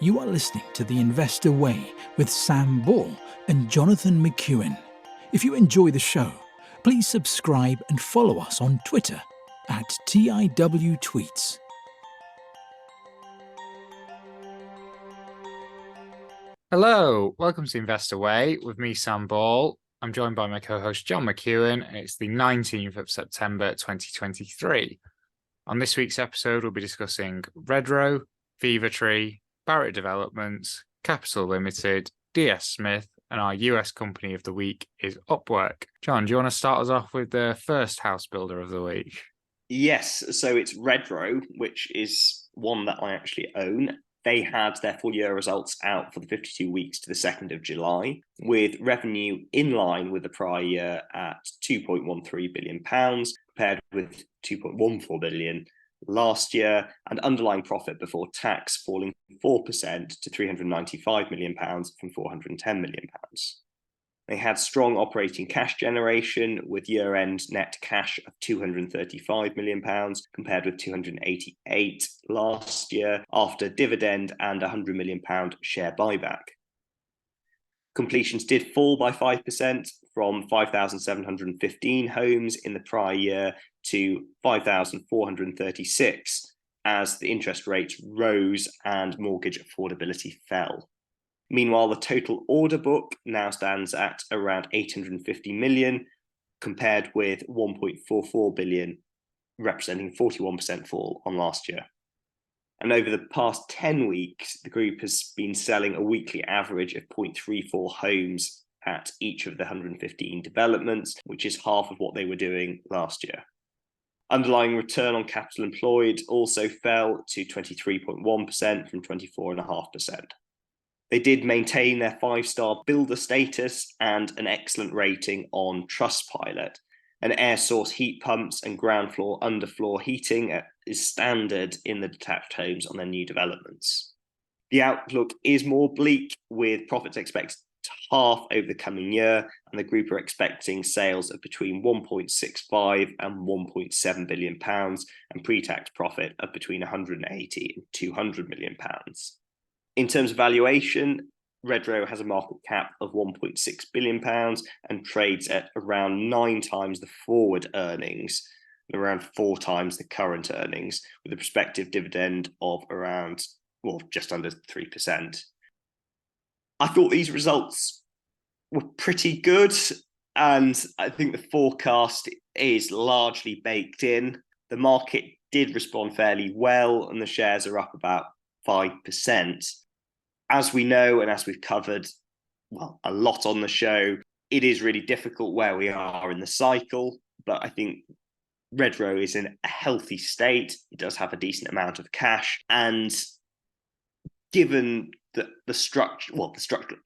You are listening to The Investor Way with Sam Ball and Jonathan McEwen. If you enjoy the show, please subscribe and follow us on Twitter at TIWTweets. Hello, welcome to Investor Way with me, Sam Ball. I'm joined by my co-host, John McEwen, and it's the 19th of September, 2023. On this week's episode, we'll be discussing Redrow, Fevertree, Barratt Developments, Capital Limited, DS Smith, and our US company of the week is Upwork. John, do you want to start us off with the first house builder of the week? Yes, so it's Redrow, which is one that I actually own. They had their full year results out for the 52 weeks to the 2nd of July, with revenue in line with the prior year at £2.13 billion, compared with £2.14 billion last year, and underlying profit before tax falling 4% to £395 million from £410 million. They had strong operating cash generation with year-end net cash of £235 million compared with £288 last year after dividend and £100 million share buyback. Completions did fall by 5% from 5,715 homes in the prior year to 5,436 as the interest rates rose and mortgage affordability fell. Meanwhile, the total order book now stands at around 850 million, compared with 1.44 billion, representing 41% fall on last year. And over the past 10 weeks, the group has been selling a weekly average of 0.34 homes at each of the 115 developments, which is half of what they were doing last year. Underlying return on capital employed also fell to 23.1% from 24.5%. They did maintain their 5-star builder status and an excellent rating on Trustpilot. And air source heat pumps and ground floor underfloor heating is standard in the detached homes on their new developments. The outlook is more bleak, with profits expected to halve over the coming year, and the group are expecting sales of between 1.65 and 1.7 billion pounds and pre-tax profit of between 180 and 200 million pounds. In terms of valuation, Redrow has a market cap of £1.6 billion and trades at around 9 times the forward earnings, and around 4 times the current earnings, with a prospective dividend of around, just under 3%. I thought these results were pretty good, and I think the forecast is largely baked in. The market did respond fairly well, and the shares are up about 5%. As we know, and as we've covered a lot on the show, it is really difficult where we are in the cycle, but I think Redrow is in a healthy state. It does have a decent amount of cash, and given the structural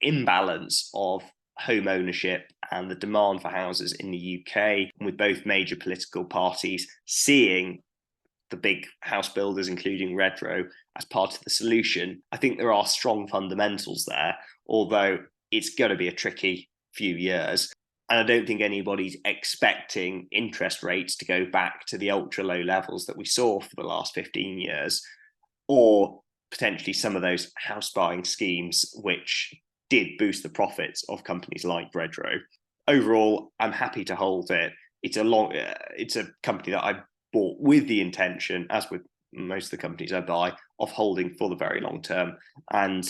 imbalance of home ownership and the demand for houses in the UK, with both major political parties seeing the big house builders, including Redrow, as part of the solution, I think there are strong fundamentals there, although it's going to be a tricky few years. And I don't think anybody's expecting interest rates to go back to the ultra low levels that we saw for the last 15 years, or potentially some of those house buying schemes which did boost the profits of companies like Redrow. Overall, I'm happy to hold it. It's a company that I bought with the intention, as with most of the companies I buy, of holding for the very long term. And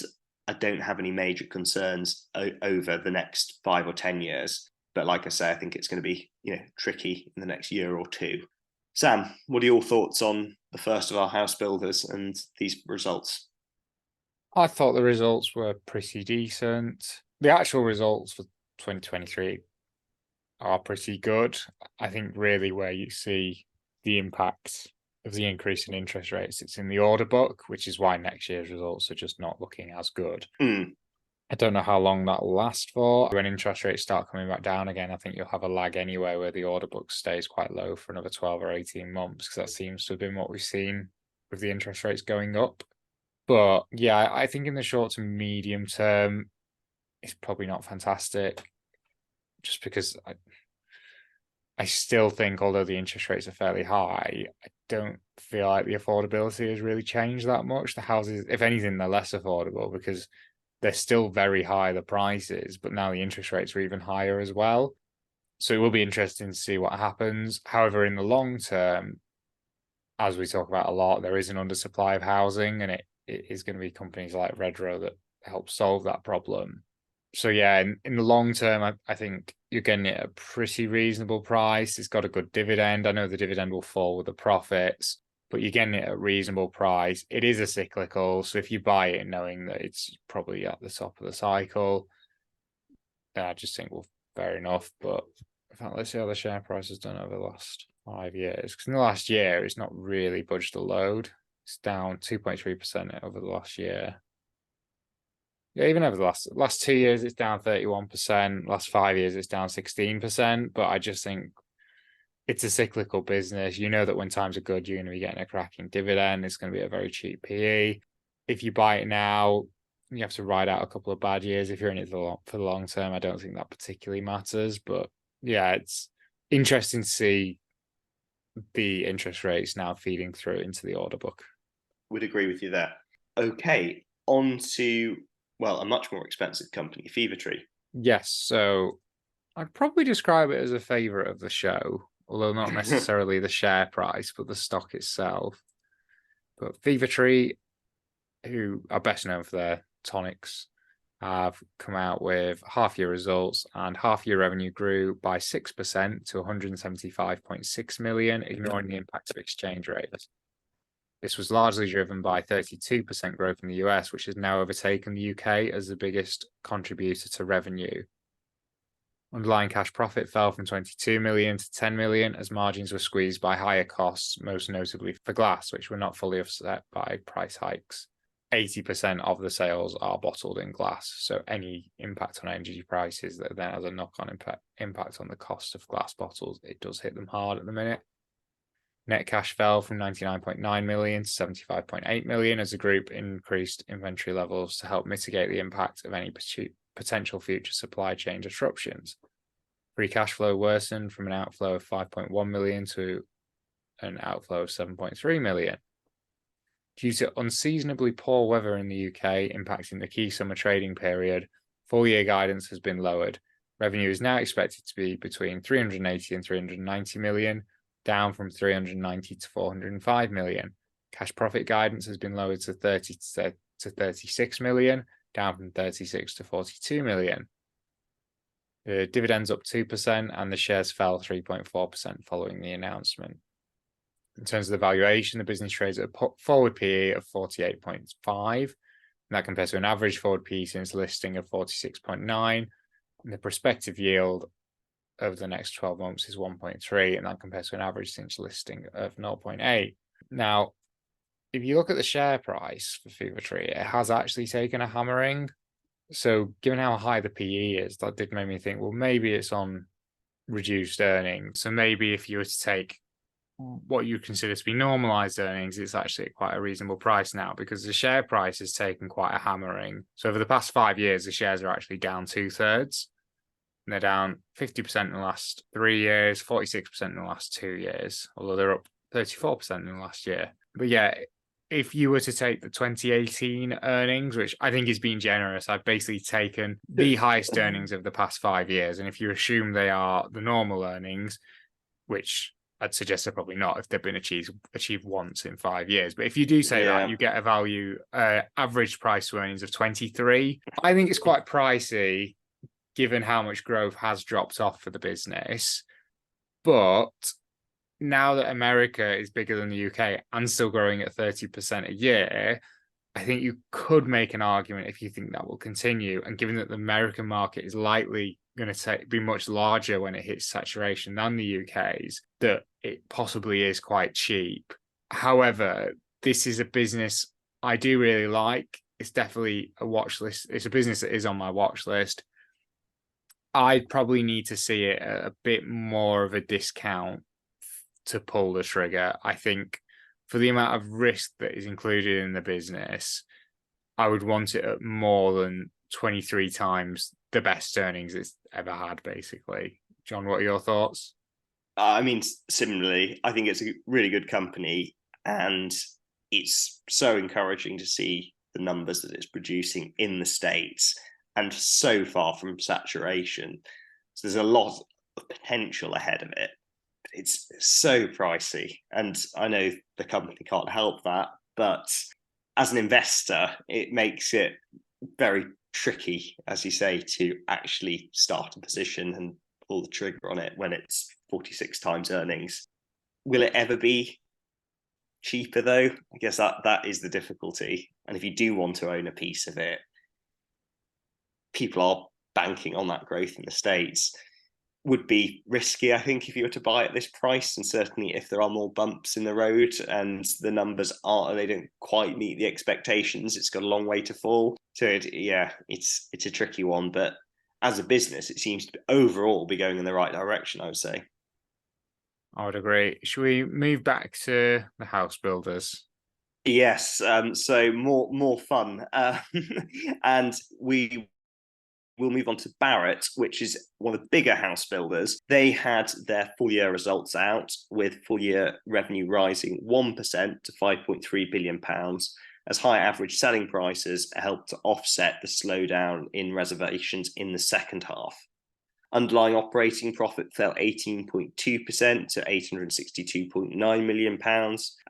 I don't have any major concerns over the next 5 or 10 years. But like I say, I think it's going to be tricky in the next year or two. Sam, what are your thoughts on the first of our house builders and these results? I thought the results were pretty decent. The actual results for 2023 are pretty good. I think really where you see the impact of the increase in interest rates, it's in the order book, which is why next year's results are just not looking as good. I don't know how long that will last for. When interest rates start coming back down again, I think you'll have a lag anyway where the order book stays quite low for another 12 or 18 months, because that seems to have been what we've seen with the interest rates going up. But yeah, I think in the short to medium term, it's probably not fantastic, just because I still think, although the interest rates are fairly high, I don't feel like the affordability has really changed that much. The houses, if anything, they're less affordable because they're still very high, the prices, but now the interest rates are even higher as well. So it will be interesting to see what happens. However, in the long term, as we talk about a lot, there is an undersupply of housing, and it is going to be companies like Redrow that help solve that problem. So yeah, in the long term, I think you're getting it at a pretty reasonable price. It's got a good dividend. I know the dividend will fall with the profits, but you're getting it at a reasonable price. It is a cyclical, so if you buy it knowing that it's probably at the top of the cycle, I just think, well, fair enough. But in fact, let's see how the share price has done over the last 5 years. Because in the last year, it's not really budged a load. It's down 2.3% over the last year. Yeah, even over the last 2 years, it's down 31%. Last 5 years, it's down 16%. But I just think it's a cyclical business. You know that when times are good, you're going to be getting a cracking dividend. It's going to be a very cheap PE. If you buy it now, you have to ride out a couple of bad years. If you're in it for the long term, I don't think that particularly matters. But yeah, it's interesting to see the interest rates now feeding through into the order book. Would agree with you there. Okay, on to, well, a much more expensive company, Fevertree. Yes, so I'd probably describe it as a favourite of the show, although not necessarily the share price, but the stock itself. But Fevertree, who are best known for their tonics, have come out with half-year results, and half-year revenue grew by 6% to 175.6 million, ignoring the impact of exchange rates. This was largely driven by 32% growth in the US, which has now overtaken the UK as the biggest contributor to revenue. Underlying cash profit fell from 22 million to 10 million as margins were squeezed by higher costs, most notably for glass, which were not fully offset by price hikes. 80% of the sales are bottled in glass, so any impact on energy prices that then has a knock-on impact on the cost of glass bottles, it does hit them hard at the minute. Net cash fell from 99.9 million to 75.8 million as the group increased inventory levels to help mitigate the impact of any potential future supply chain disruptions. Free cash flow worsened from an outflow of 5.1 million to an outflow of 7.3 million. Due to unseasonably poor weather in the UK impacting the key summer trading period, full-year guidance has been lowered. Revenue is now expected to be between 380 and 390 million, down from 390 to 405 million. Cash profit guidance has been lowered to 30 to 36 million, down from 36 to 42 million. The dividends up 2% and the shares fell 3.4% following the announcement. In terms of the valuation, the business trades at a forward PE of 48.5, and that compares to an average forward PE since listing of 46.9, and the prospective yield over the next 12 months is 1.3, and that compares to an average since listing of 0.8. Now, if you look at the share price for Fevertree, it has actually taken a hammering. So given how high the PE is, that did make me think, well, maybe it's on reduced earnings. So maybe if you were to take what you consider to be normalized earnings, it's actually at quite a reasonable price now, because the share price has taken quite a hammering. So over the past 5 years, the shares are actually down 2/3. And they're down 50% in the last 3 years, 46% in the last 2 years, although they're up 34% in the last year. But yeah, if you were to take the 2018 earnings, which I think is being generous, I've basically taken the highest earnings of the past 5 years. And if you assume they are the normal earnings, which I'd suggest they're probably not if they've been achieved once in 5 years. But if you do say that, you get a value, average price to earnings of 23. I think it's quite pricey given how much growth has dropped off for the business. But now that America is bigger than the UK and still growing at 30% a year, I think you could make an argument if you think that will continue. And given that the American market is likely going to be much larger when it hits saturation than the UK's, that it possibly is quite cheap. However, this is a business I do really like. It's definitely a watch list. It's a business that is on my watch list. I'd probably need to see it at a bit more of a discount to pull the trigger. I think for the amount of risk that is included in the business, I would want it at more than 23 times the best earnings it's ever had, basically. John, what are your thoughts? I mean, similarly, I think it's a really good company, and it's so encouraging to see the numbers that it's producing in the States and so far from saturation. So there's a lot of potential ahead of it. It's so pricey, and I know the company can't help that, but as an investor, it makes it very tricky, as you say, to actually start a position and pull the trigger on it when it's 46 times earnings. Will it ever be cheaper though? I guess that is the difficulty. And if you do want to own a piece of it, people are banking on that growth in the States. Would be risky, I think, if you were to buy at this price, and certainly if there are more bumps in the road and the numbers they don't quite meet the expectations, it's got a long way to fall. So it's a tricky one, but as a business, it seems to overall be going in the right direction, I would say. I would agree. Should we move back to the house builders? Yes, so more fun, and we'll move on to Barratt, which is one of the bigger house builders. They had their full year results out, with full year revenue rising 1% to £5.3 billion, as high average selling prices helped to offset the slowdown in reservations in the second half. Underlying operating profit fell 18.2% to £862.9 million,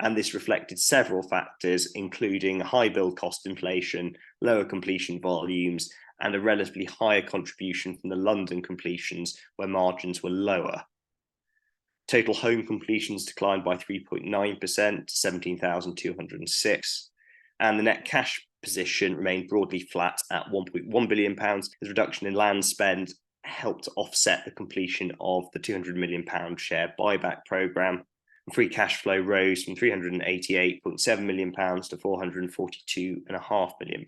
and this reflected several factors, including high build cost inflation, lower completion volumes, and a relatively higher contribution from the London completions, where margins were lower. Total home completions declined by 3.9% to 17,206, and the net cash position remained broadly flat at £1.1 billion. As reduction in land spend helped to offset the completion of the £200 million share buyback programme. Free cash flow rose from £388.7 million to £442.5 million.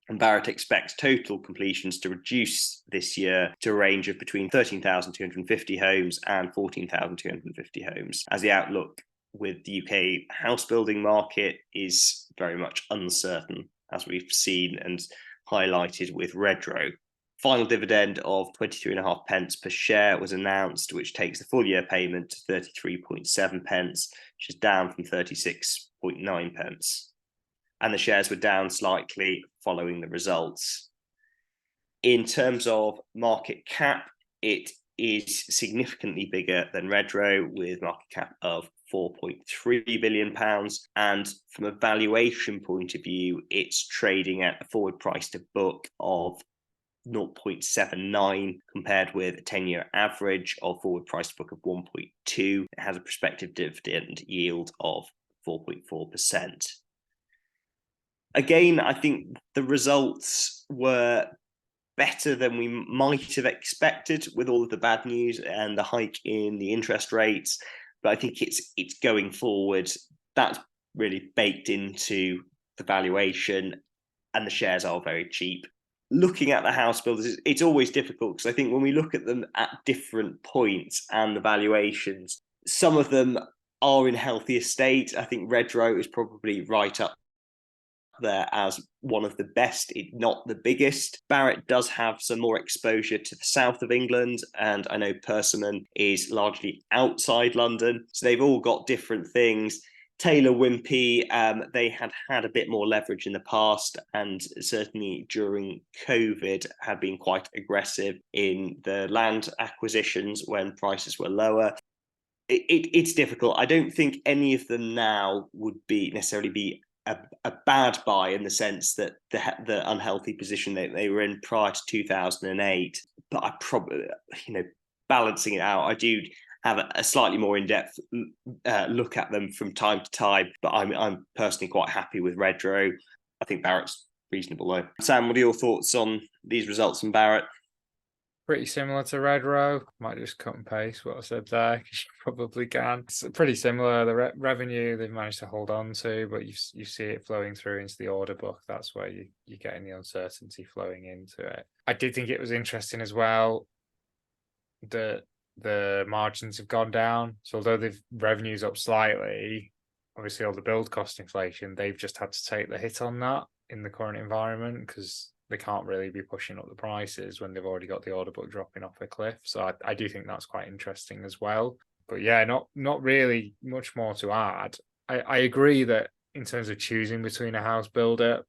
And Barratt expects total completions to reduce this year to a range of between 13,250 homes and 14,250 homes, as the outlook with the UK house building market is very much uncertain, as we've seen and highlighted with Redrow. Final dividend of 23.5 pence per share was announced, which takes the full year payment to 33.7 pence, which is down from 36.9 pence. And the shares were down slightly following the results. In terms of market cap, it is significantly bigger than Redrow, with market cap of £4.3 billion. And from a valuation point of view, it's trading at a forward price to book of 0.79, compared with a 10-year average of forward price to book of 1.2. It has a prospective dividend yield of 4.4%. Again, I think the results were better than we might have expected, with all of the bad news and the hike in the interest rates. But I think it's going forward, that's really baked into the valuation, and the shares are very cheap. Looking at the house builders, it's always difficult, because I think when we look at them at different points and the valuations, some of them are in healthier state. I think Redrow is probably right up there as one of the best, if not the biggest. Barratt does have some more exposure to the south of England, and I know Persimmon is largely outside London, so they've all got different things. Taylor Wimpey, they had a bit more leverage in the past, and certainly during COVID had been quite aggressive in the land acquisitions when prices were lower. It's difficult. I don't think any of them now would necessarily be a bad buy, in the sense that the unhealthy position they were in prior to 2008. But I probably, balancing it out, I do have a slightly more in-depth look at them from time to time. But I'm personally quite happy with Redrow. I think Barratt's reasonable though. Sam, what are your thoughts on these results from Barratt? Pretty similar to Redrow. Might just cut and paste what I said there, because you probably can. It's pretty similar. The revenue they've managed to hold on to, but you see it flowing through into the order book. That's where you're getting the uncertainty flowing into it. I did think it was interesting as well that the margins have gone down. So although the revenue's up slightly, obviously all the build cost inflation, they've just had to take the hit on that in the current environment, because they can't really be pushing up the prices when they've already got the order book dropping off a cliff. So I do think that's quite interesting as well. But yeah, not really much more to add. I agree that in terms of choosing between a house builder,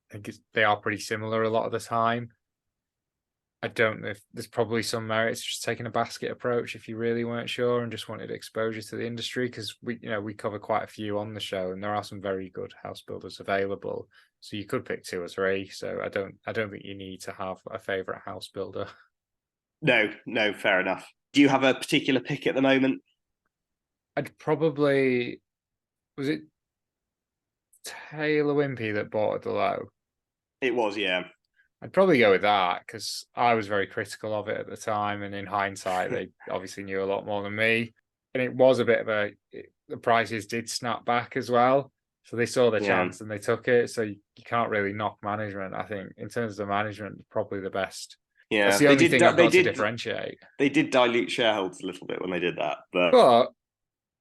I think they are pretty similar a lot of the time. I don't know if there's probably some merit to just taking a basket approach if you really weren't sure and just wanted exposure to the industry, because we cover quite a few on the show and there are some very good house builders available. So you could pick 2 or 3. So I don't think you need to have a favorite house builder. No, fair enough. Do you have a particular pick at the moment? I'd probably, was it Taylor Wimpey that bought at the low? It was, yeah. I'd probably go with that because I was very critical of it at the time, and in hindsight, they obviously knew a lot more than me. And it was a bit of the prices did snap back as well, so they saw the chance and they took it. So you can't really knock management. I think in terms of the management, probably the best. Yeah, that's the only thing I've got to differentiate. They did dilute shareholders a little bit when they did that, but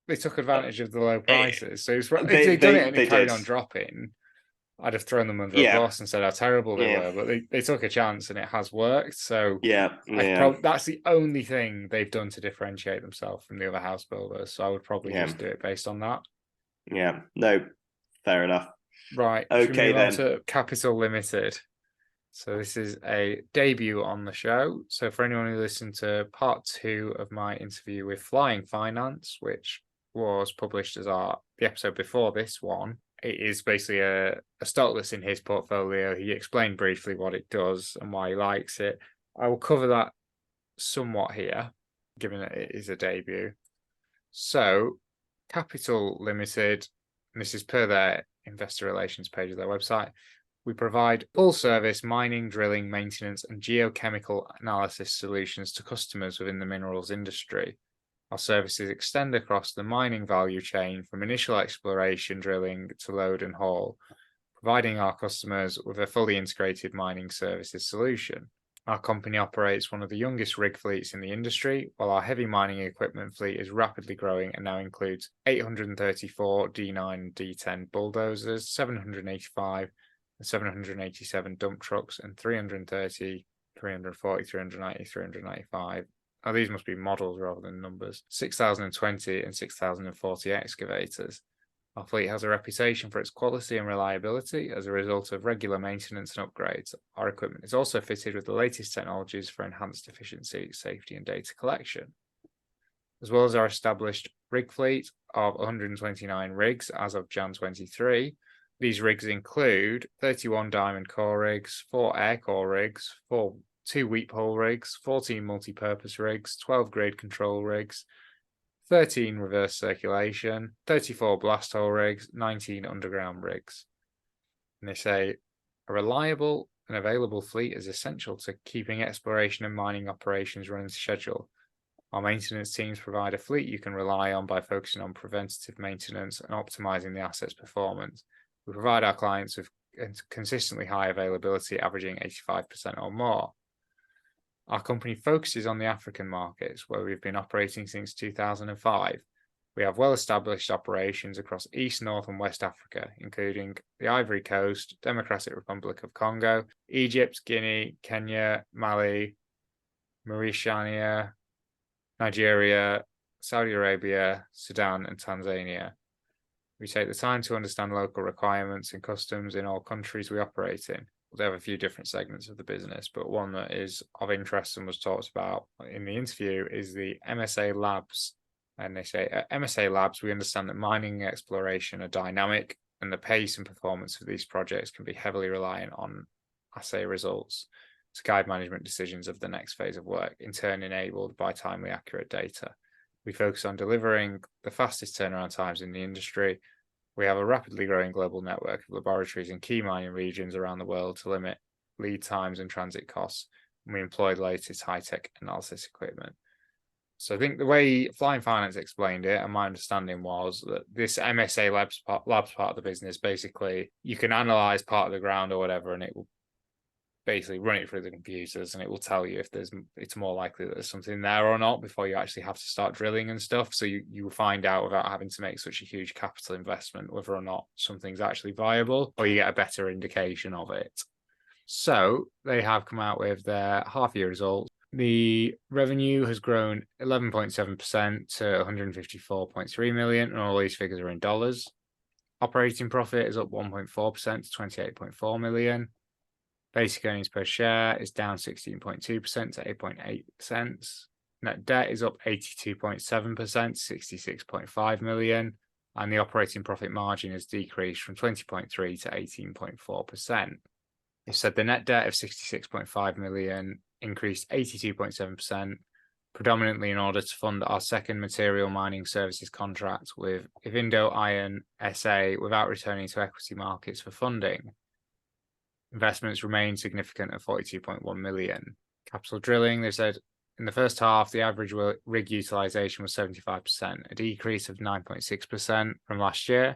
they took advantage of the low prices. So if they'd done it and it carried on dropping, I'd have thrown them under a bus and said how terrible they were, but they took a chance and it has worked. So that's the only thing they've done to differentiate themselves from the other house builders. So I would probably just do it based on that. Yeah, no, fair enough. Right. Okay, then. On to Capital Limited. So this is a debut on the show. So for anyone who listened to part 2 of my interview with Flying Finance, which was published as the episode before this one, it is basically a stock that's in his portfolio. He explained briefly what it does and why he likes it. I will cover that somewhat here, given that it is a debut. So, Capital Limited, and this is per their investor relations page of their website, we provide full-service mining, drilling, maintenance, and geochemical analysis solutions to customers within the minerals industry. Our services extend across the mining value chain from initial exploration, drilling to load and haul, providing our customers with a fully integrated mining services solution. Our company operates one of the youngest rig fleets in the industry, while our heavy mining equipment fleet is rapidly growing and now includes 834 D9 and D10 bulldozers, 785 and 787 dump trucks, and 330, 340, 390, 395. Now, these must be models rather than numbers. 6,020 and 6,040 excavators. Our fleet has a reputation for its quality and reliability as a result of regular maintenance and upgrades. Our equipment is also fitted with the latest technologies for enhanced efficiency, safety, and data collection. As well as our established rig fleet of 129 rigs as of Jan 23, these rigs include 31 diamond core rigs, 4 air core rigs, 2 wheat pole rigs, 14 multi-purpose rigs, 12 grade control rigs, 13 reverse circulation, 34 blast hole rigs, 19 underground rigs. And they say a reliable and available fleet is essential to keeping exploration and mining operations running to schedule. Our maintenance teams provide a fleet you can rely on by focusing on preventative maintenance and optimizing the asset's performance. We provide our clients with consistently high availability, averaging 85% or more. Our company focuses on the African markets, where we've been operating since 2005. We have well-established operations across East, North, and West Africa, including the Ivory Coast, Democratic Republic of Congo, Egypt, Guinea, Kenya, Mali, Mauritania, Nigeria, Saudi Arabia, Sudan, and Tanzania. We take the time to understand local requirements and customs in all countries we operate in. They have a few different segments of the business, but one that is of interest and was talked about in the interview is the MSA Labs. And they say, at MSA Labs, we understand that mining and exploration are dynamic, and the pace and performance of these projects can be heavily reliant on assay results to guide management decisions of the next phase of work, in turn enabled by timely, accurate data. We focus on delivering the fastest turnaround times in the industry. We have a rapidly growing global network of laboratories in key mining regions around the world to limit lead times and transit costs. And we employ the latest high-tech analysis equipment. So I think the way Flying Finance explained it, and my understanding was that this MSA Labs part of the business, basically, you can analyze part of the ground or whatever, and it will basically run it through the computers, and it will tell you if it's more likely that there's something there or not before you actually have to start drilling and stuff. So you will find out without having to make such a huge capital investment whether or not something's actually viable, or you get a better indication of it. So they have come out with their half-year results. The revenue has grown 11.7% to 154.3 million, and all these figures are in dollars. Operating profit is up 1.4% to 28.4 million. Basic earnings per share is down 16.2% to 8.8 cents. Net debt is up 82.7% to 66.5 million. And the operating profit margin has decreased from 20.3 to 18.4%. It said the net debt of 66.5 million increased 82.7%, predominantly in order to fund our second material mining services contract with Ivindo Iron SA without returning to equity markets for funding. Investments remain significant at 42.1 million. Capital drilling, they said in the first half, the average rig utilization was 75%, a decrease of 9.6% from last year.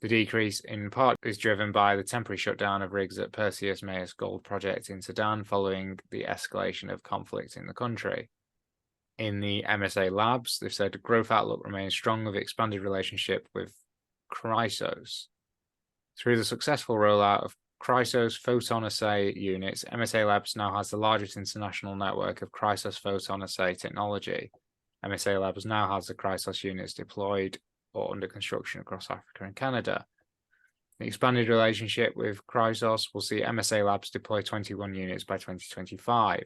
The decrease in part is driven by the temporary shutdown of rigs at Perseus Mayas Gold Project in Sudan following the escalation of conflict in the country. In the MSA Labs, they've said growth outlook remains strong with expanded relationship with Chrysos. Through the successful rollout of Chrysos photon assay units, MSA Labs now has the largest international network of Chrysos photon assay technology. MSA Labs now has the Chrysos units deployed or under construction across Africa and Canada. The expanded relationship with Chrysos will see MSA Labs deploy 21 units by 2025.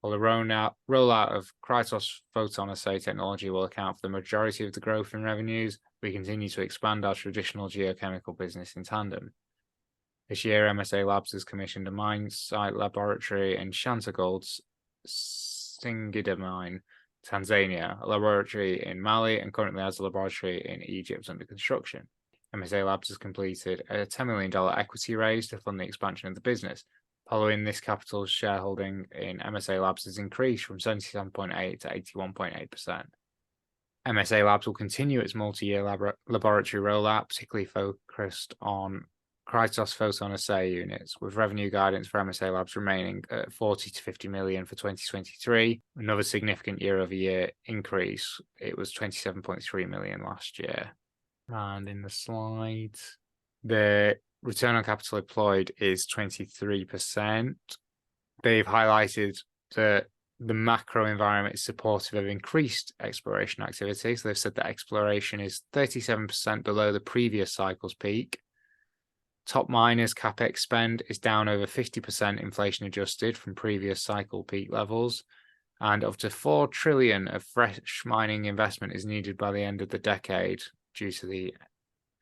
While the rollout of Chrysos photon assay technology will account for the majority of the growth in revenues, we continue to expand our traditional geochemical business in tandem. This year, MSA Labs has commissioned a mine site laboratory in Shanta Gold's Singida mine, Tanzania, a laboratory in Mali, and currently has a laboratory in Egypt under construction. MSA Labs has completed a $10 million equity raise to fund the expansion of the business. Following this, capital shareholding in MSA Labs has increased from 77.8% to 81.8%. MSA Labs will continue its multi-year laboratory rollout, particularly focused on Chrysos photon assay units, with revenue guidance for MSA Labs remaining at 40 to 50 million for 2023. Another significant year-over-year increase. It was 27.3 million last year. And in the slides, the return on capital employed is 23%. They've highlighted that the macro environment is supportive of increased exploration activity. So they've said that exploration is 37% below the previous cycle's peak. Top miners' capex spend is down over 50% inflation adjusted from previous cycle peak levels, and up to 4 trillion of fresh mining investment is needed by the end of the decade due to the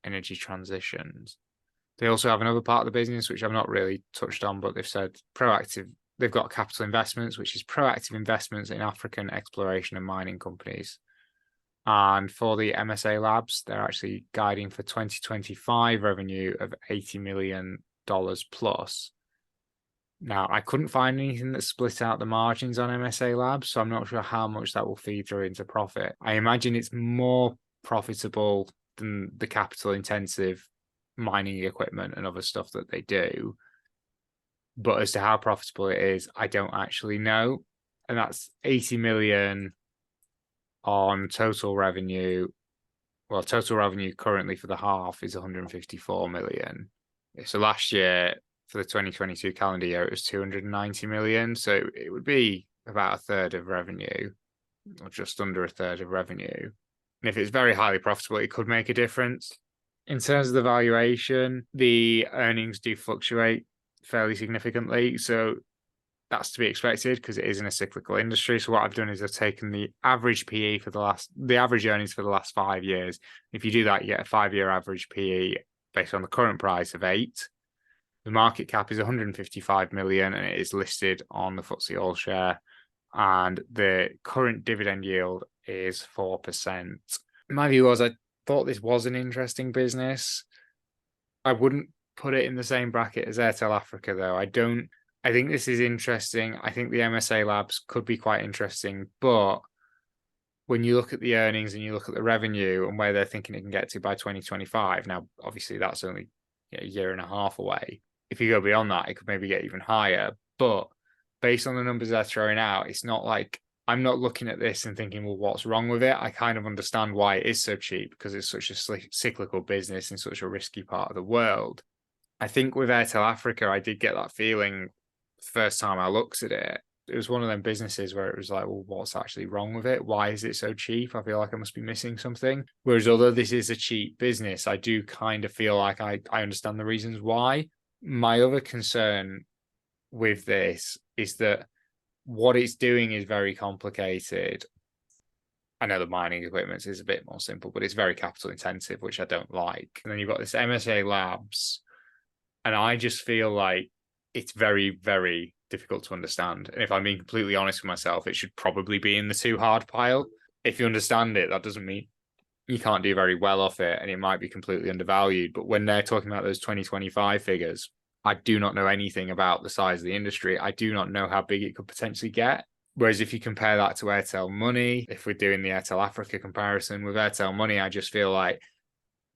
energy transitions. They also have another part of the business, which I've not really touched on, but they've said proactive. They've got capital investments, which is proactive investments in African exploration and mining companies. And for the MSA Labs, they're actually guiding for 2025 revenue of $80 million plus. Now, I couldn't find anything that split out the margins on MSA Labs, so I'm not sure how much that will feed through into profit. I imagine it's more profitable than the capital-intensive mining equipment and other stuff that they do. But as to how profitable it is, I don't actually know. And that's 80 million on total revenue. Well, total revenue currently for the half is 154 million. So last year, for the 2022 calendar year, it was 290 million. So it would be about a third of revenue, or just under a third of revenue. And if it's very highly profitable, it could make a difference. In terms of the valuation, the earnings do fluctuate fairly significantly. So that's to be expected because it is in a cyclical industry. So what I've done is I've taken the average PE for the average earnings for the last 5 years. If you do that, you get a 5-year average PE based on the current price of 8. The market cap is 155 million and it is listed on the FTSE All Share. And the current dividend yield is 4%. My view was I thought this was an interesting business. I wouldn't put it in the same bracket as Airtel Africa, though. I think this is interesting. I think the MSA Labs could be quite interesting, but when you look at the earnings and you look at the revenue and where they're thinking it can get to by 2025, now, obviously, that's only a year and a half away. If you go beyond that, it could maybe get even higher. But based on the numbers they're throwing out, it's not like I'm not looking at this and thinking, well, what's wrong with it? I kind of understand why it is so cheap because it's such a cyclical business in such a risky part of the world. I think with Airtel Africa, I did get that feeling first time I looked at it, it was one of them businesses where it was like, well, what's actually wrong with it? Why is it so cheap? I feel like I must be missing something. Whereas although this is a cheap business, I do kind of feel like I understand the reasons why. My other concern with this is that what it's doing is very complicated. I know the mining equipment is a bit more simple, but it's very capital intensive, which I don't like. And then you've got this MSA Labs, and I just feel like it's very, very difficult to understand. And if I'm being completely honest with myself, it should probably be in the too hard pile. If you understand it, that doesn't mean you can't do very well off it, and it might be completely undervalued. But when they're talking about those 2025 figures, I do not know anything about the size of the industry. I do not know how big it could potentially get. Whereas if you compare that to Airtel Money, if we're doing the Airtel Africa comparison with Airtel Money, I just feel like,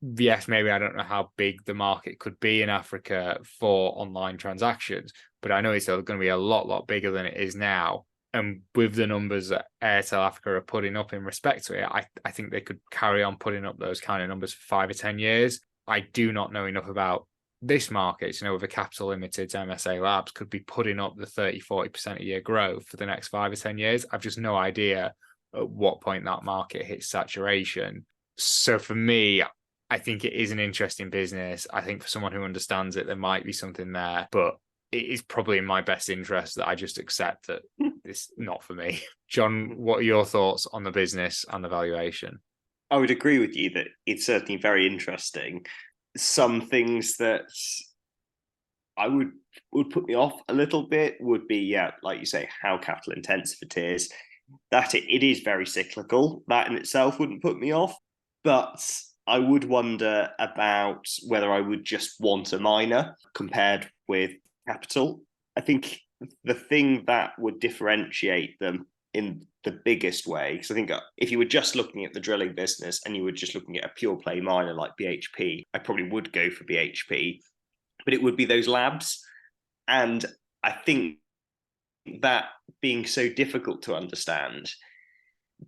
yes, maybe I don't know how big the market could be in Africa for online transactions, but I know it's going to be a lot bigger than it is now. And with the numbers that Airtel Africa are putting up in respect to it, I think they could carry on putting up those kind of numbers for 5 or 10 years. I do not know enough about this market, with a capital limited MSA Labs could be putting up the 30-40% a year growth for the next 5 or 10 years. I've just no idea at what point that market hits saturation. So for me, I think it is an interesting business. I think for someone who understands it, there might be something there, but it is probably in my best interest that I just accept that it's not for me. John, what are your thoughts on the business and the valuation? I would agree with you that it's certainly very interesting. Some things that I would put me off a little bit would be, like you say, how capital intensive it is. That it is very cyclical. That in itself wouldn't put me off. But I would wonder about whether I would just want a miner compared with capital. I think the thing that would differentiate them in the biggest way, because I think if you were just looking at the drilling business and you were just looking at a pure play miner like BHP, I probably would go for BHP, but it would be those labs. And I think that being so difficult to understand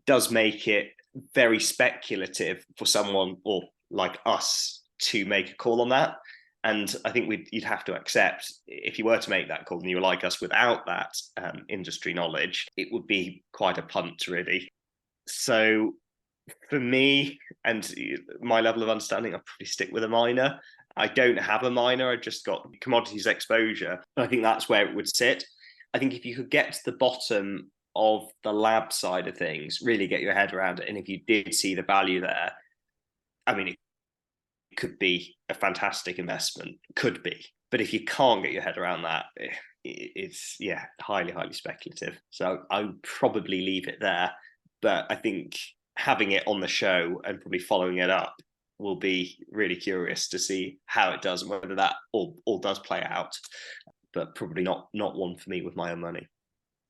does make it very speculative for someone or like us to make a call on that. And I think you'd have to accept, if you were to make that call and you were like us without that industry knowledge, it would be quite a punt, really. So for me and my level of understanding, I'll probably stick with a miner. I don't have a miner. I've just got commodities exposure. I think that's where it would sit. I think if you could get to the bottom of the lab side of things, really get your head around it, and if you did see the value there, I mean, it could be a fantastic investment, could be. But if you can't get your head around that, it's highly speculative. So I would probably leave it there. But I think having it on the show and probably following it up will be really curious to see how it does and whether that all does play out. But probably not one for me with my own money.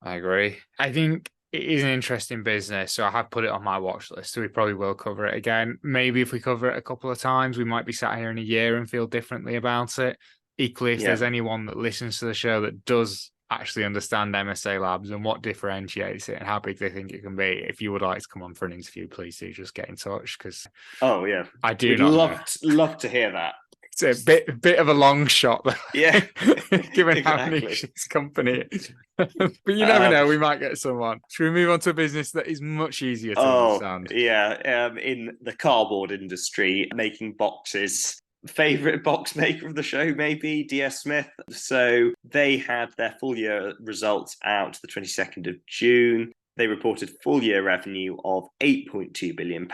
I agree. I think it is an interesting business, so I have put it on my watch list, so we probably will cover it again. Maybe if we cover it a couple of times, we might be sat here in a year and feel differently about it. Equally, if there's anyone that listens to the show that does actually understand MSA Labs and what differentiates it and how big they think it can be, if you would like to come on for an interview, please do just get in touch, because I do love to hear that. It's a bit of a long shot, yeah, given exactly how niche this company is. But you never know, we might get someone. Should we move on to a business that is much easier to understand? In the cardboard industry, making boxes. Favorite box maker of the show, maybe DS Smith. So they had their full year results out the 22nd of June. They reported full year revenue of £8.2 billion,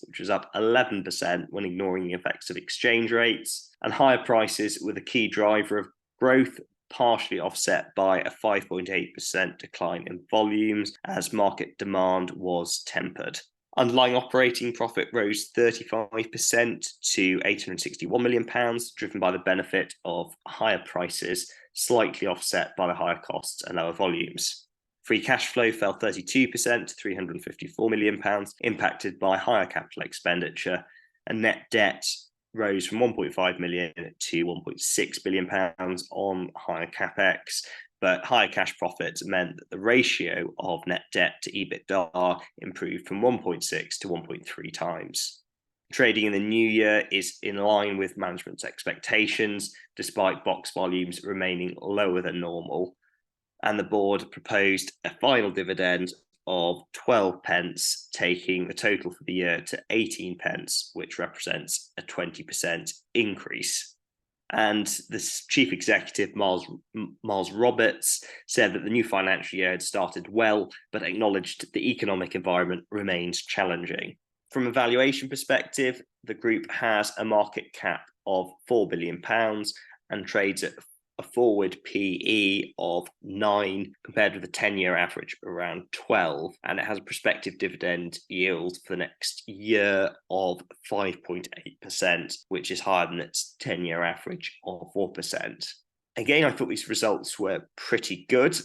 which was up 11% when ignoring the effects of exchange rates, and higher prices were the key driver of growth, partially offset by a 5.8% decline in volumes as market demand was tempered. Underlying operating profit rose 35% to £861 million, driven by the benefit of higher prices, slightly offset by the higher costs and lower volumes. Free cash flow fell 32% to £354 million, impacted by higher capital expenditure, and net debt rose from £1.5 million to £1.6 billion on higher capex. But higher cash profits meant that the ratio of net debt to EBITDA improved from 1.6 to 1.3 times. Trading in the new year is in line with management's expectations, despite box volumes remaining lower than normal. and the board proposed a final dividend of 12 pence, taking the total for the year to 18 pence, which represents a 20% increase. And the chief executive, Miles Roberts, said that the new financial year had started well, but acknowledged the economic environment remains challenging. From a valuation perspective, the group has a market cap of £4 billion and trades at a forward PE of 9 compared with the 10-year average around 12, and it has a prospective dividend yield for the next year of 5.8%, which is higher than its 10-year average of 4%. Again, I thought these results were pretty good.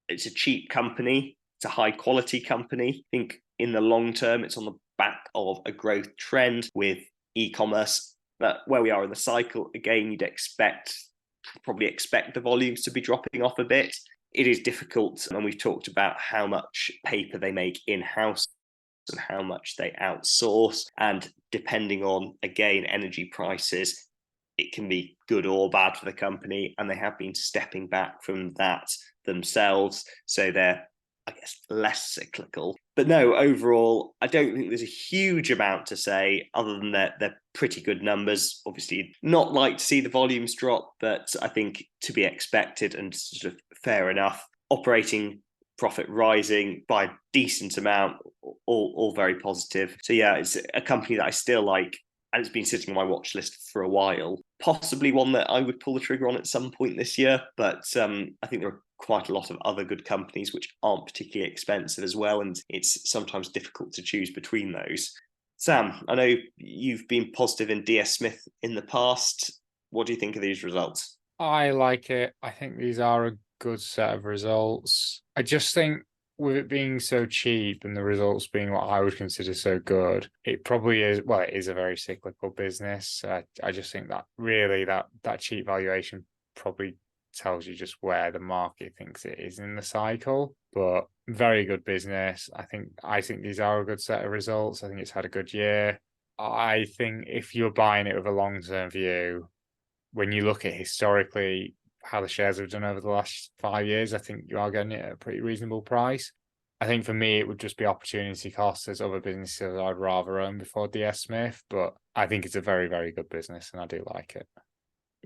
It's a cheap company. It's a high quality company. I think in the long term, it's on the back of a growth trend with e-commerce. But where we are in the cycle, again, you'd probably expect the volumes to be dropping off a bit. It is difficult, and we've talked about how much paper they make in-house and how much they outsource, and depending on, again, energy prices, it can be good or bad for the company, and they have been stepping back from that themselves, so they're, I guess, less cyclical. But no, overall, I don't think there's a huge amount to say other than that they're pretty good numbers. Obviously, not like to see the volumes drop, but I think to be expected and sort of fair enough. Operating profit rising by a decent amount, all very positive. So yeah, it's a company that I still like, and it's been sitting on my watch list for a while. Possibly one that I would pull the trigger on at some point this year, but I think there are quite a lot of other good companies which aren't particularly expensive as well, and it's sometimes difficult to choose between those. Sam, I know you've been positive in DS Smith in the past. What do you think of these results? I like it. I think these are a good set of results. I just think with it being so cheap and the results being what I would consider so good, it probably is, well, it is a very cyclical business. I just think that really that cheap valuation probably tells you just where the market thinks it is in the cycle. But very good business. I think these are a good set of results. I think it's had a good year. I think if you're buying it with a long-term view, when you look at historically how the shares have done over the last 5 years, I think you are getting it at a pretty reasonable price. I think for me, it would just be opportunity costs. There's other businesses I'd rather own before DS Smith, but I think it's a very, very good business and I do like it.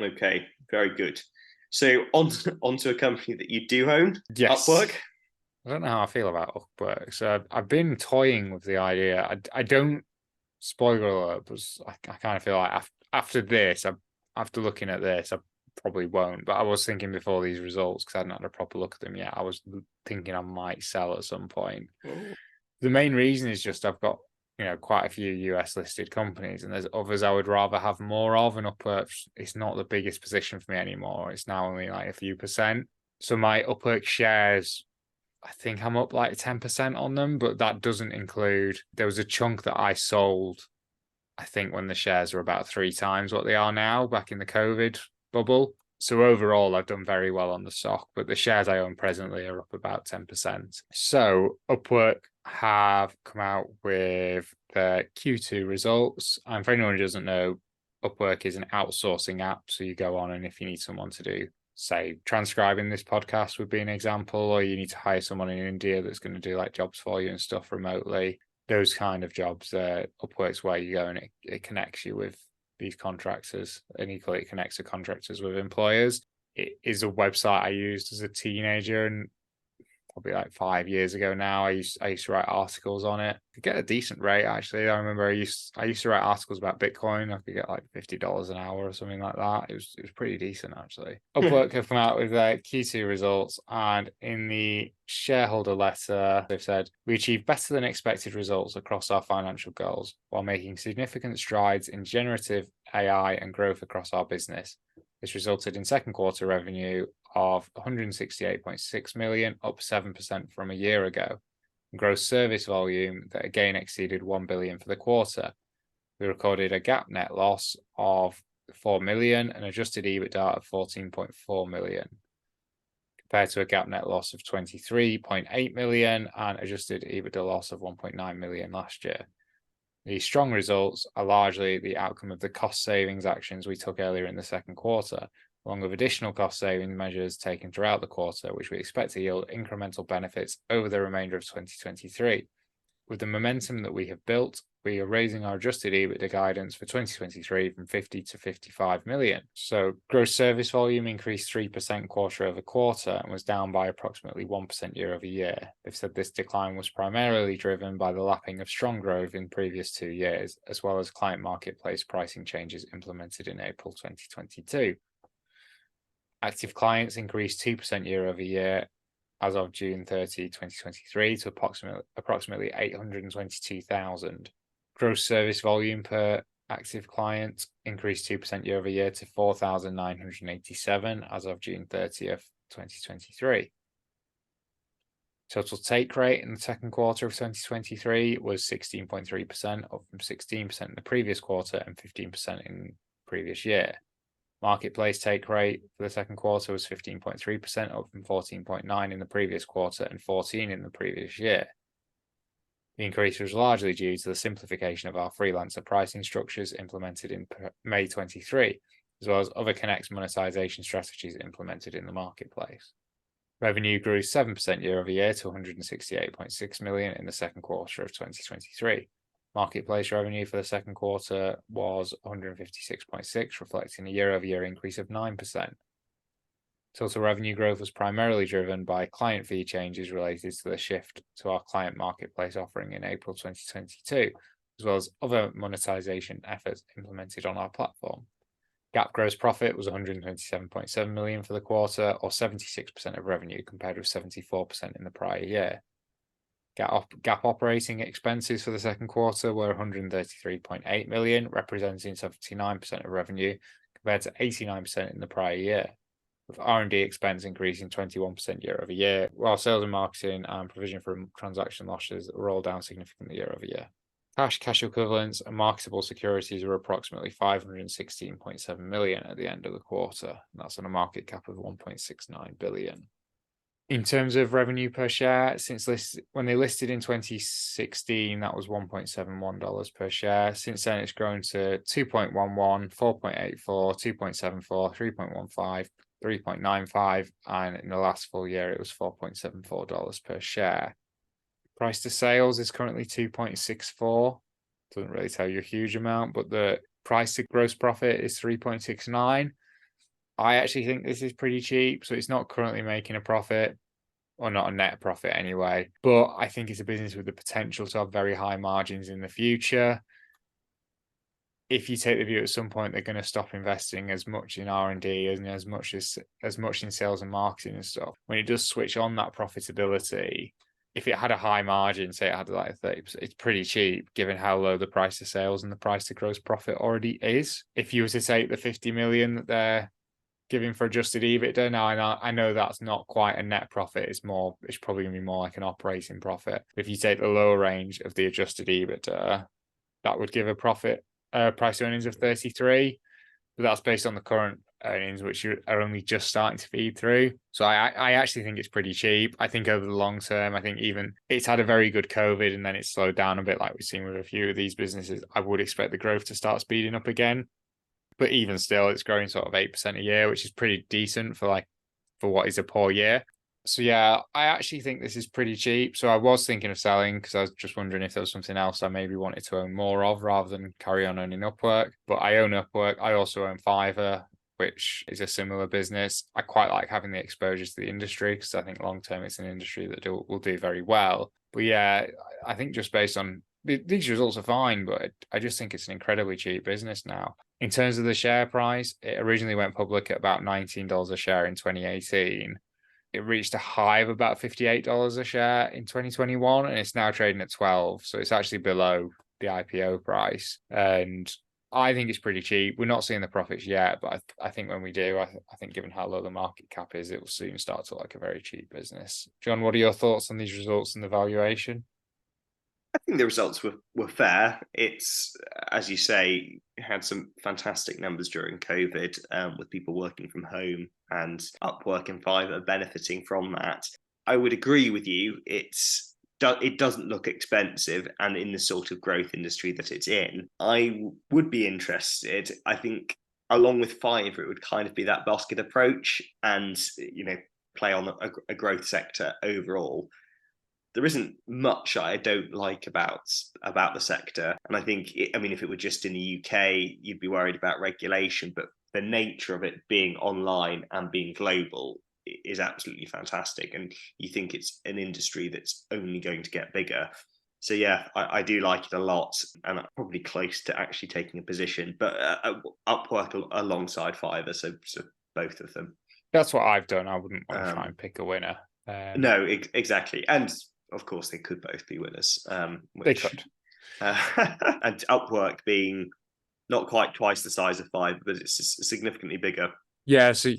Okay, very good. So onto a company that you do own, Yes. Upwork. I don't know how I feel about Upwork. So I've been toying with the idea. I don't, spoiler alert, but I kind of feel like after this, after looking at this, I probably won't. But I was thinking before these results, because I hadn't had a proper look at them yet, I was thinking I might sell at some point. Oh. The main reason is just I've got, quite a few US listed companies, and there's others I would rather have more of. And Upwork, it's not the biggest position for me anymore. It's now only like a few percent. So my Upwork shares, I think I'm up like 10% on them, but that doesn't include, there was a chunk that I sold, I think when the shares were about 3 times what they are now, back in the COVID bubble. So overall, I've done very well on the stock, but the shares I own presently are up about 10%. So Upwork have come out with their Q2 results. And for anyone who doesn't know, Upwork is an outsourcing app. So you go on, and if you need someone to do, say, transcribing this podcast would be an example, or you need to hire someone in India that's going to do like jobs for you and stuff remotely, those kind of jobs, Upwork's where you go, and it connects you with these contractors, and equally it connects the contractors with employers. It is a website I used as a teenager, and probably like 5 years ago now, I used to write articles on it. I could get a decent rate, actually. I remember I used to write articles about Bitcoin. I could get like $50 an hour or something like that. It was pretty decent, actually. Upwork have come out with their Q2 results, and in the shareholder letter, they've said, we achieved better than expected results across our financial goals while making significant strides in generative AI and growth across our business. This resulted in second quarter revenue of 168.6 million, up 7% from a year ago. And gross service volume that again exceeded 1 billion for the quarter. We recorded a GAAP net loss of 4 million and adjusted EBITDA of 14.4 million, compared to a GAAP net loss of 23.8 million and adjusted EBITDA loss of 1.9 million last year. These strong results are largely the outcome of the cost savings actions we took earlier in the second quarter, along with additional cost-saving measures taken throughout the quarter, which we expect to yield incremental benefits over the remainder of 2023. With the momentum that we have built, we are raising our adjusted EBITDA guidance for 2023 from 50 to 55 million. So gross service volume increased 3% quarter over quarter and was down by approximately 1% year over year. They've said this decline was primarily driven by the lapping of strong growth in previous 2 years, as well as client marketplace pricing changes implemented in April 2022. Active clients increased 2% year over year as of June 30, 2023 to approximately 822,000. Gross service volume per active client increased 2% year over year to 4,987 as of June 30th, 2023. Total take rate in the second quarter of 2023 was 16.3%, up from 16% in the previous quarter and 15% in the previous year. Marketplace take rate for the second quarter was 15.3%, up from 14.9% in the previous quarter and 14% in the previous year. The increase was largely due to the simplification of our freelancer pricing structures implemented in May 23, as well as other Connects monetization strategies implemented in the marketplace. Revenue grew 7% year over year to 168.6 million in the second quarter of 2023. Marketplace revenue for the second quarter was 156.6, reflecting a year-over-year increase of 9%. Total revenue growth was primarily driven by client fee changes related to the shift to our client marketplace offering in April 2022, as well as other monetization efforts implemented on our platform. GAAP gross profit was 127.7 million for the quarter, or 76% of revenue, compared with 74% in the prior year. GAAP operating expenses for the second quarter were 133.8 million, representing 79% of revenue, compared to 89% in the prior year, with R&D expense increasing 21% year over year, while sales and marketing and provision for transaction losses were all down significantly year over year. Cash equivalents, and marketable securities were approximately 516.7 million at the end of the quarter, and that's on a market cap of 1.69 billion. In terms of revenue per share, when they listed in 2016, that was $1.71 per share. Since then, it's grown to 2.11, 4.84, 2.74, 3.15, 3.95, and in the last full year, it was $4.74 per share. Price to sales is currently 2.64. Doesn't really tell you a huge amount, but the price to gross profit is 3.69. I actually think this is pretty cheap, so it's not currently making a profit, or not a net profit anyway, but I think it's a business with the potential to have very high margins in the future. If you take the view at some point they're going to stop investing as much in R&D and as much in sales and marketing and stuff, when it does switch on that profitability, if it had a high margin, say it had like 30%, it's pretty cheap given how low the price to sales and the price to gross profit already is. If you were to take the 50 million that they're giving for adjusted EBITDA, now I know that's not quite a net profit, it's probably gonna be more like an operating profit. If you take the lower range of the adjusted EBITDA, that would give a profit price to earnings of 33, but that's based on the current earnings, which are only just starting to feed through. So I actually think it's pretty cheap. I think over the long term, I think even it's had a very good COVID and then it's slowed down a bit like we've seen with a few of these businesses. I would expect the growth to start speeding up again. But even still, it's growing sort of 8% a year, which is pretty decent for what is a poor year. So yeah, I actually think this is pretty cheap. So I was thinking of selling because I was just wondering if there was something else I maybe wanted to own more of rather than carry on owning Upwork. But I own Upwork. I also own Fiverr, which is a similar business. I quite like having the exposure to the industry because I think long term it's an industry that will do very well. But yeah, I think just based on these results are fine, but I just think it's an incredibly cheap business now. In terms of the share price, it originally went public at about $19 a share in 2018. It reached a high of about $58 a share in 2021, and it's now trading at 12. So it's actually below the IPO price. And I think it's pretty cheap. We're not seeing the profits yet, but I think when we do, I think given how low the market cap is, it will soon start to look like a very cheap business. John, what are your thoughts on these results and the valuation? I think the results were fair. It's, as you say, had some fantastic numbers during COVID, with people working from home and Upwork and Fiverr benefiting from that. I would agree with you. It doesn't look expensive, and in the sort of growth industry that it's in, I would be interested. I think along with Fiverr, it would kind of be that basket approach and, play on a growth sector overall. There isn't much I don't like about the sector. And I think, if it were just in the UK, you'd be worried about regulation, but the nature of it being online and being global is absolutely fantastic. And you think it's an industry that's only going to get bigger. So yeah, I do like it a lot, and I'm probably close to actually taking a position, but Upwork alongside Fiverr, so both of them. That's what I've done. I wouldn't want to try and pick a winner. No, exactly. And of course, they could both be winners. They could. And Upwork being not quite twice the size of Fiverr, but it's significantly bigger. Yeah, so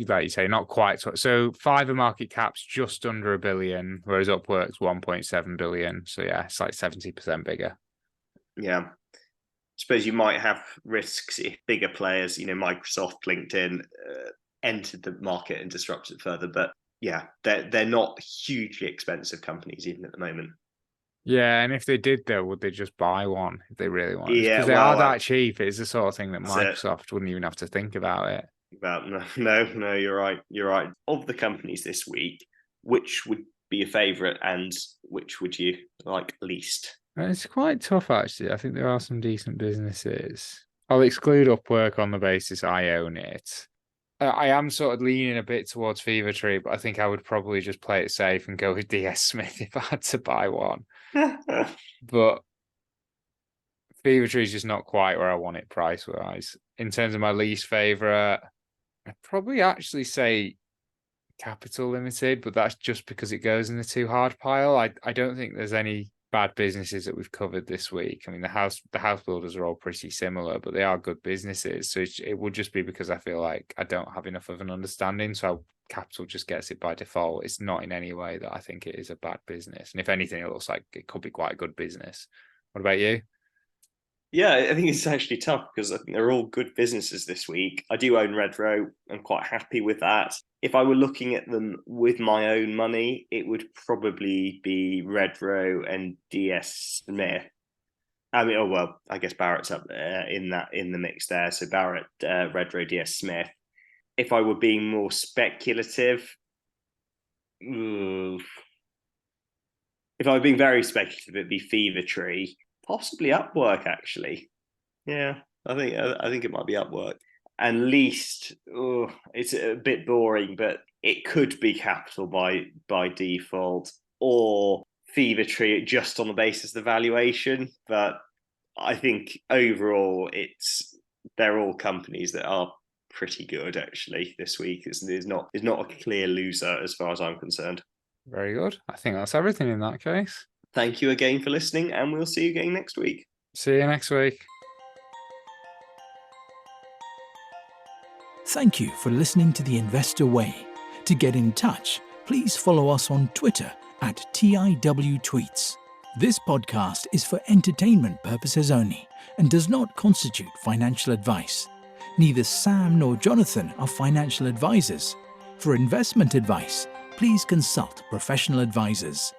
like you say, not quite. So Fiverr market cap's just under $1 billion, whereas Upwork's 1.7 billion. So yeah, it's like 70% bigger. Yeah. I suppose you might have risks if bigger players, Microsoft, LinkedIn, entered the market and disrupted it further. But yeah, they're not hugely expensive companies even at the moment. Yeah, and if they did, though, would they just buy one if they really wanted? Yeah, because they are that cheap. It's the sort of thing that Microsoft wouldn't even have to think about it. No, you're right. You're right. Of the companies this week, which would be your favourite and which would you like least? It's quite tough, actually. I think there are some decent businesses. I'll exclude Upwork on the basis I own it. I am sort of leaning a bit towards Fevertree, but I think I would probably just play it safe and go with DS Smith if I had to buy one. But Fevertree is just not quite where I want it price-wise. In terms of my least favourite, I'd probably actually say Capital Limited, but that's just because it goes in the too hard pile. I don't think there's any bad businesses that we've covered this week. The house builders are all pretty similar, but they are good businesses. So it would just be because I feel like I don't have enough of an understanding. So Capital just gets it by default. It's not in any way that I think it is a bad business. And if anything, it looks like it could be quite a good business. What about you? Yeah, I think it's actually tough because I think they're all good businesses this week. I do own Redrow. I'm quite happy with that. If I were looking at them with my own money, it would probably be Redrow and DS Smith. I guess Barratt's up there in the mix there. So Barratt, Redrow, DS Smith. If I were being more speculative, if I were being very speculative, it'd be Fevertree. Possibly Upwork, actually. Yeah, I think it might be Upwork. And least, it's a bit boring, but it could be Capital by default, or Fevertree just on the basis of the valuation. But I think overall, they're all companies that are pretty good actually this week. There's not a clear loser as far as I'm concerned. Very good. I think that's everything in that case. Thank you again for listening, and we'll see you again next week. See you next week. Thank you for listening to The Investor Way. To get in touch, please follow us on Twitter at TIWTweets. This podcast is for entertainment purposes only and does not constitute financial advice. Neither Sam nor Jonathan are financial advisors. For investment advice, please consult professional advisors.